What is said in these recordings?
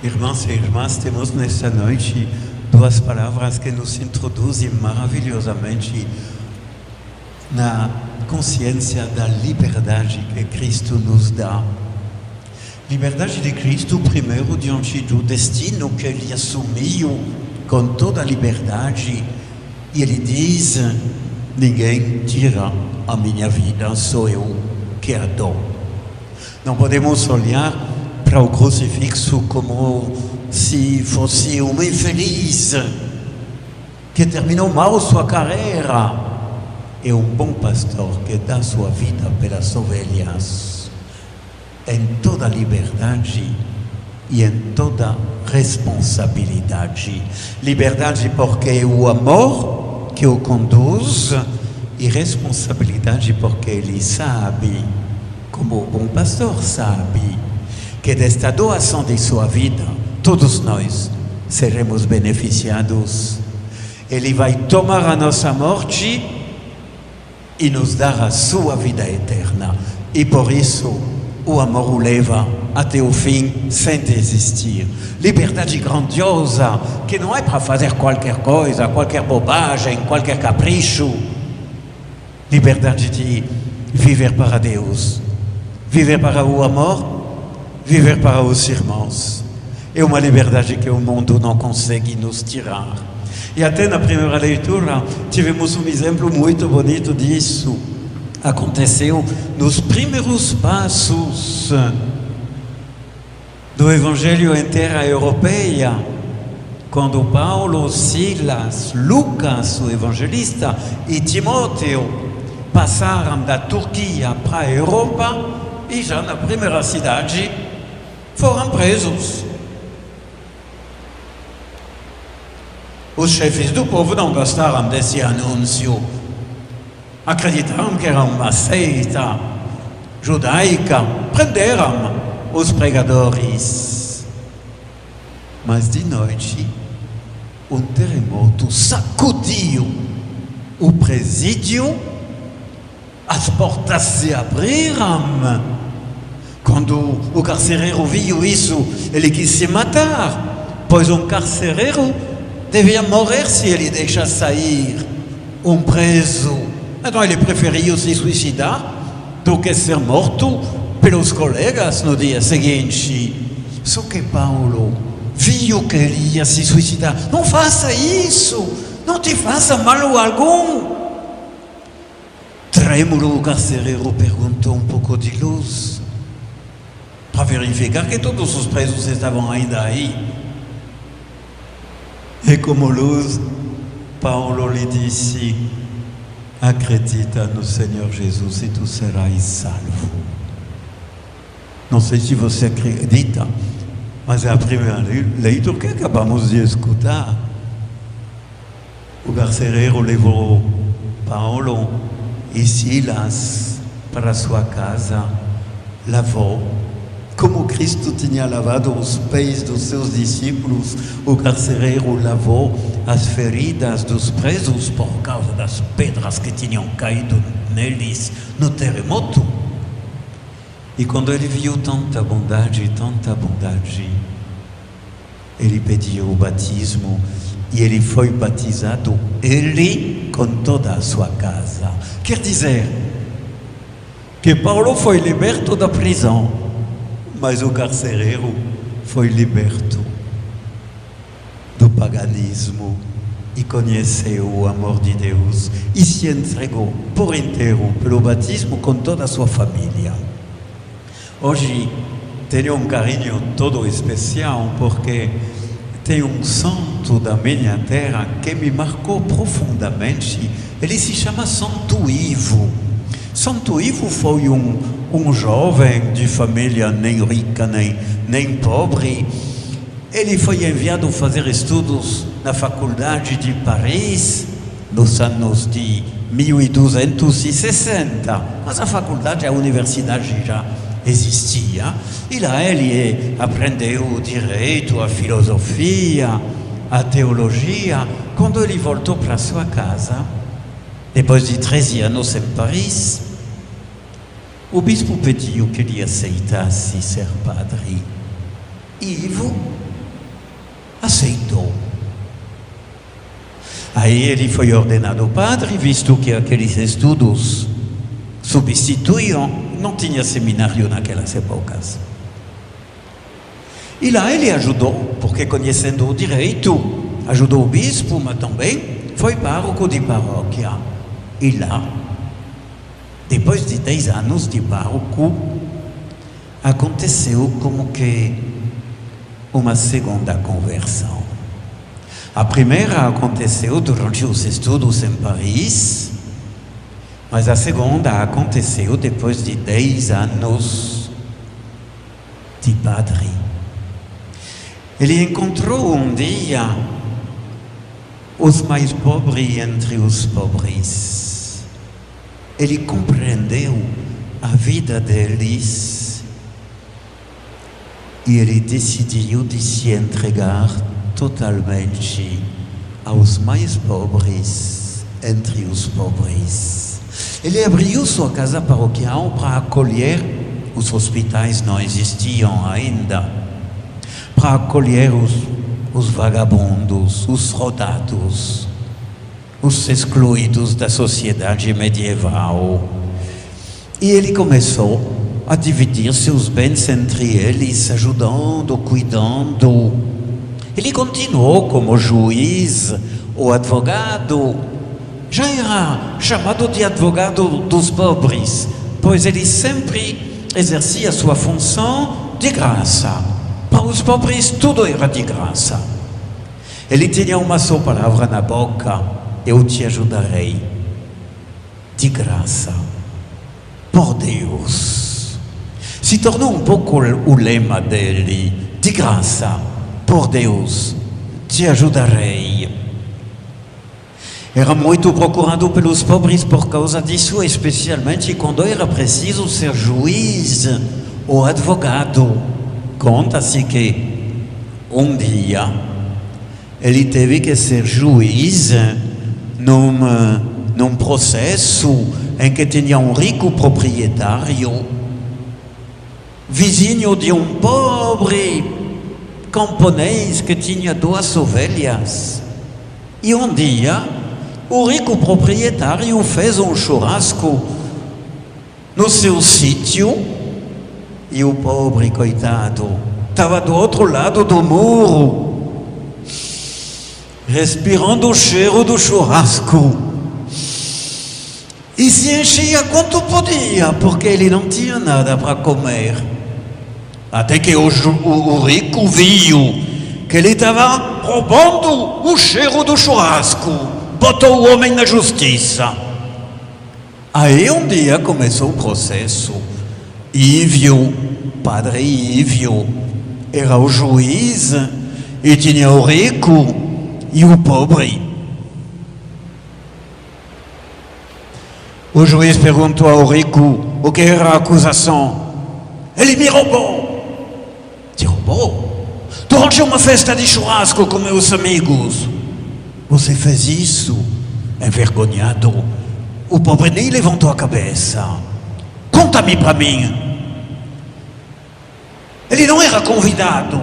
Irmãos e irmãs, temos nesta noite duas palavras que nos introduzem maravilhosamente na consciência da liberdade que Cristo nos dá. Liberdade de Cristo, primeiro, diante do destino que Ele assumiu com toda a liberdade. E Ele diz: ninguém tira a minha vida, sou eu que a dou. Não podemos olhar para o crucifixo como se fosse um infeliz que terminou mal sua carreira. É um bom pastor que dá sua vida pelas ovelhas, em toda liberdade e em toda responsabilidade. Liberdade porque é o amor que o conduz, e responsabilidade porque ele sabe, como o bom pastor sabe, que desta doação de sua vida, todos nós seremos beneficiados. Ele vai tomar a nossa morte e nos dar a sua vida eterna. E por isso, o amor o leva até o fim, sem desistir. Liberdade grandiosa, que não é para fazer qualquer coisa, qualquer bobagem, qualquer capricho. Liberdade de viver para Deus, viver para o amor, viver para os irmãos. É uma liberdade que o mundo não consegue nos tirar. E até na primeira leitura tivemos um exemplo muito bonito disso. Aconteceu nos primeiros passos do Evangelho em terra europeia, quando Paulo, Silas, Lucas, o evangelista, e Timóteo passaram da Turquia para a Europa e já na primeira cidade foram presos. Os chefes do povo não gostaram desse anúncio. Acreditaram que era uma seita judaica. Prenderam os pregadores. Mas de noite, um terremoto sacudiu o presídio. As portas se abriram. Quando o carcereiro viu isso, ele quis se matar, pois um carcereiro devia morrer se ele deixasse sair um preso. Então ele preferiu se suicidar do que ser morto pelos colegas no dia seguinte. Só que Paulo viu que ele ia se suicidar. Não faça isso, não te faça mal algum. Trêmulo, o carcereiro perguntou um pouco de luz, para verificar que todos os presos estavam ainda aí. E como luz, Paulo lhe disse: acredita no Senhor Jesus e tu serás salvo. Não sei se você acredita, mas é a primeira leitura que acabamos de escutar. O carcereiro levou Paulo e Silas para sua casa, lavou. Como Cristo tinha lavado os pés dos seus discípulos, o carcereiro lavou as feridas dos presos por causa das pedras que tinham caído neles no terremoto. E quando ele viu tanta bondade, ele pediu o batismo e ele foi batizado, ele com toda a sua casa. Quer dizer que Paulo foi liberto da prisão, mas o carcereiro foi liberto do paganismo e conheceu o amor de Deus e se entregou por inteiro pelo batismo com toda a sua família. Hoje tenho um carinho todo especial porque tem um santo da minha terra que me marcou profundamente. Ele se chama Santo Ivo. Santo Ivo foi um jovem de família nem rica nem pobre. Ele foi enviado fazer estudos na faculdade de Paris nos anos de 1260. Mas a faculdade, a universidade já existia. E lá ele aprendeu o direito, a filosofia, a teologia. Quando ele voltou para sua casa, depois de 13 anos em Paris, o bispo pediu que ele aceitasse ser padre. Ivo aceitou. Aí ele foi ordenado padre, visto que aqueles estudos substituíam, não tinha seminário naquelas épocas. E lá ele ajudou, porque conhecendo o direito, ajudou o bispo, mas também foi pároco de paróquia. E lá, depois de 10 anos de pároco, aconteceu como que uma segunda conversão. A primeira aconteceu durante os estudos em Paris, mas a segunda aconteceu depois de 10 anos de padre. Ele encontrou um dia os mais pobres entre os pobres. Ele compreendeu a vida deles e ele decidiu de se entregar totalmente aos mais pobres entre os pobres. Ele abriu sua casa paroquial para acolher, os hospitais não existiam ainda, para acolher os vagabundos, os rodados, os excluídos da sociedade medieval. E ele começou a dividir seus bens entre eles, ajudando, cuidando. Ele continuou como juiz ou advogado. Já era chamado de advogado dos pobres, pois ele sempre exercia sua função de graça. Para os pobres tudo era de graça. Ele tinha uma só palavra na boca: eu te ajudarei. De graça. Por Deus. Se tornou um pouco o lema dele: de graça. Por Deus, te ajudarei. Era muito procurado pelos pobres por causa disso, especialmente quando era preciso ser juiz ou advogado. Conta-se que um dia ele teve que ser juiz num processo em que tinha um rico proprietário, vizinho de um pobre camponês que tinha 2 ovelhas. E um dia, o rico proprietário fez um churrasco no seu sítio e o pobre, coitado, estava do outro lado do muro, respirando o cheiro do churrasco. E se enchia quanto podia, porque ele não tinha nada para comer. Até que o rico viu que ele estava roubando o cheiro do churrasco, botou o homem na justiça. Aí um dia começou o processo. Ívio, padre Ívio, era o juiz e tinha o rico e o pobre. O juiz perguntou ao rico o que era a acusação. Ele me roubou. Te roubou? Durante uma festa de churrasco com meus amigos. Você fez isso? Envergonhado. O pobre nem levantou a cabeça. Conta-me para mim. Ele não era convidado.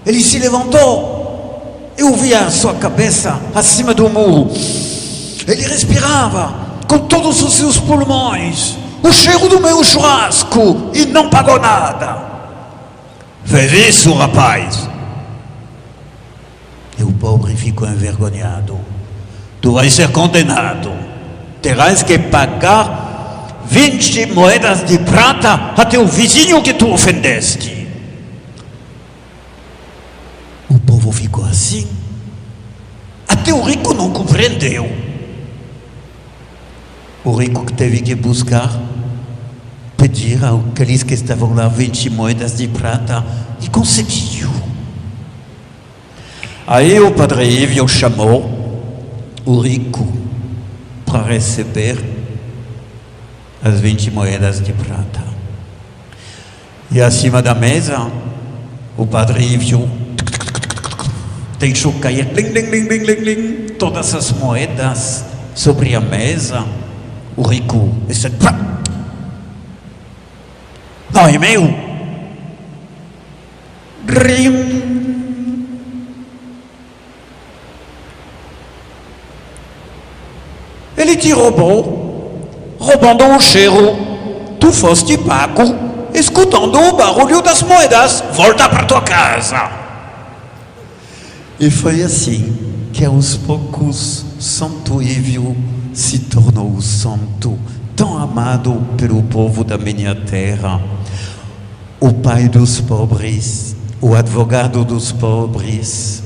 Ele se levantou. Eu vi a sua cabeça acima do muro. Ele respirava com todos os seus pulmões o cheiro do meu churrasco e não pagou nada. Fez isso, rapaz? E o pobre ficou envergonhado. Tu vais ser condenado. Terás que pagar 20 moedas de prata a teu vizinho que tu ofendeste. O povo ficou assim. Até o rico não compreendeu. O rico que teve que buscar, pedir àqueles que estavam lá 20 moedas de prata e conseguiu. Aí o padre Ívio chamou o rico para receber as 20 moedas de prata. E acima da mesa, o padre Ívio deixou cair todas as moedas sobre a mesa. O rico disse: não é meu. Ele te roubou, roubando o cheiro. Tu foste pago, escutando o barulho das moedas. Volta para tua casa. E foi assim que aos poucos Santo Ívio se tornou o santo tão amado pelo povo da minha terra, o pai dos pobres, o advogado dos pobres.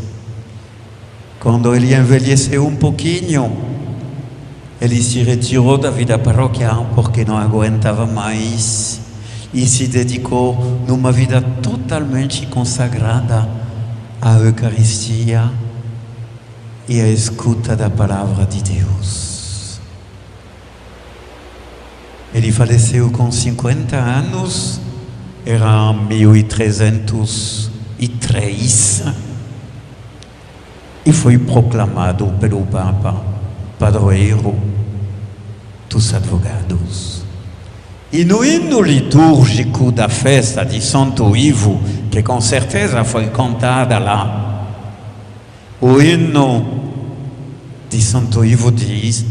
Quando ele envelheceu um pouquinho, ele se retirou da vida paroquial porque não aguentava mais e se dedicou numa vida totalmente consagrada à Eucaristia e à escuta da palavra de Deus. Ele faleceu com 50 anos, era 1303, e foi proclamado pelo Papa padroeiro dos advogados. E no hino litúrgico da festa de Santo Ivo, que com certeza foi cantada lá, o hino de Santo Ivo diz: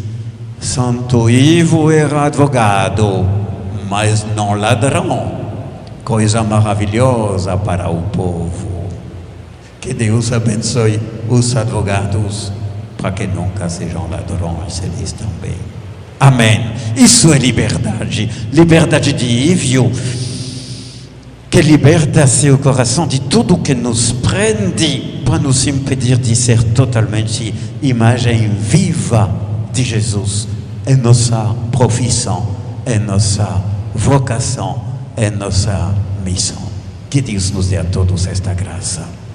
Santo Ivo era advogado, mas não ladrão. Coisa maravilhosa para o povo. Que Deus abençoe os advogados para que nunca sejam ladrões eles também. Amém. Isso é liberdade. Liberdade de Ívio, que liberta seu coração de tudo que nos prende para nos impedir de ser totalmente imagem viva de Jesus em nossa profissão, em nossa vocação, em nossa missão. Que Deus nos dê a todos esta graça.